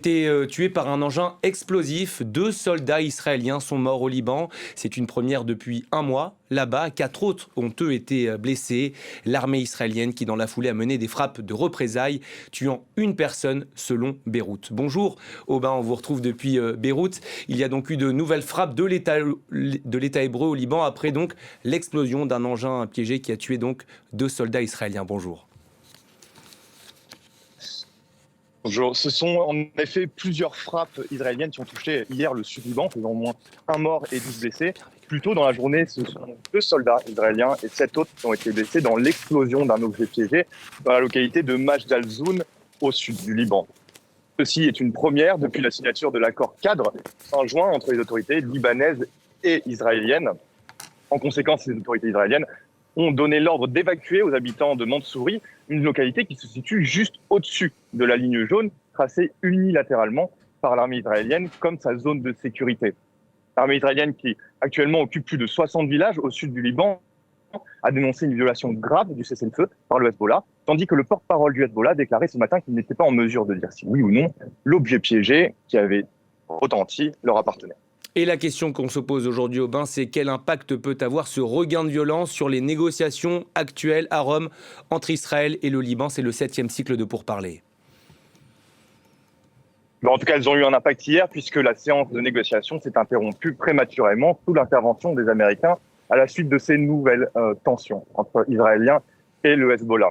Été tué par un engin explosif. 2 soldats israéliens sont morts au Liban. C'est une première depuis un mois. Là-bas, 4 autres ont eux été blessés. L'armée israélienne qui dans la foulée a mené des frappes de représailles, tuant une personne selon Beyrouth. Bonjour Aubin, on vous retrouve depuis Beyrouth. Il y a donc eu de nouvelles frappes de l'État hébreu au Liban après donc l'explosion d'un engin piégé qui a tué donc 2 soldats israéliens. Bonjour. Bonjour. Ce sont en effet plusieurs frappes israéliennes qui ont touché hier le sud Liban, faisant au moins un mort et 10 blessés. Plus tôt dans la journée, ce sont 2 soldats israéliens et 7 autres qui ont été blessés dans l'explosion d'un objet piégé dans la localité de Majd al-Zoun, au sud du Liban. Ceci est une première depuis la signature de l'accord cadre fin juin entre les autorités libanaises et israéliennes. En conséquence, les autorités israéliennes ont donné l'ordre d'évacuer aux habitants de Mandsouri, une localité qui se situe juste au-dessus de la ligne jaune, tracée unilatéralement par l'armée israélienne comme sa zone de sécurité. L'armée israélienne, qui actuellement occupe plus de 60 villages au sud du Liban, a dénoncé une violation grave du cessez-le-feu par le Hezbollah, tandis que le porte-parole du Hezbollah a déclaré ce matin qu'il n'était pas en mesure de dire si oui ou non l'objet piégé qui avait retenti leur appartenait. Et la question qu'on se pose aujourd'hui, Aubin, c'est quel impact peut avoir ce regain de violence sur les négociations actuelles à Rome entre Israël et le Liban. C'est le 7e cycle de pourparlers. En tout cas, elles ont eu un impact hier puisque la séance de négociation s'est interrompue prématurément sous l'intervention des Américains à la suite de ces nouvelles tensions entre Israéliens et le Hezbollah.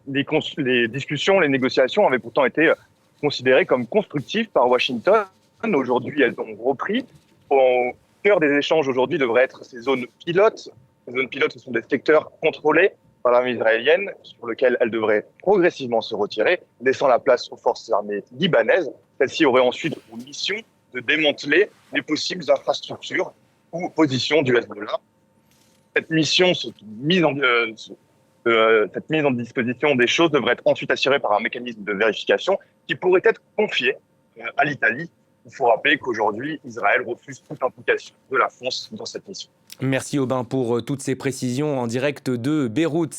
Les discussions, les négociations avaient pourtant été considérées comme constructives par Washington. Aujourd'hui, elles ont repris. Au cœur des échanges aujourd'hui devraient être ces zones pilotes. Les zones pilotes, ce sont des secteurs contrôlés par l'armée israélienne, sur lesquels elle devrait progressivement se retirer, laissant la place aux forces armées libanaises. Celles-ci auraient ensuite pour mission de démanteler les possibles infrastructures ou positions du Hezbollah. Cette mission, cette mise en disposition des choses devrait être ensuite assurée par un mécanisme de vérification qui pourrait être confié à l'Italie. Il faut rappeler qu'aujourd'hui, Israël refuse toute implication de la France dans cette mission. Merci Aubin pour toutes ces précisions en direct de Beyrouth.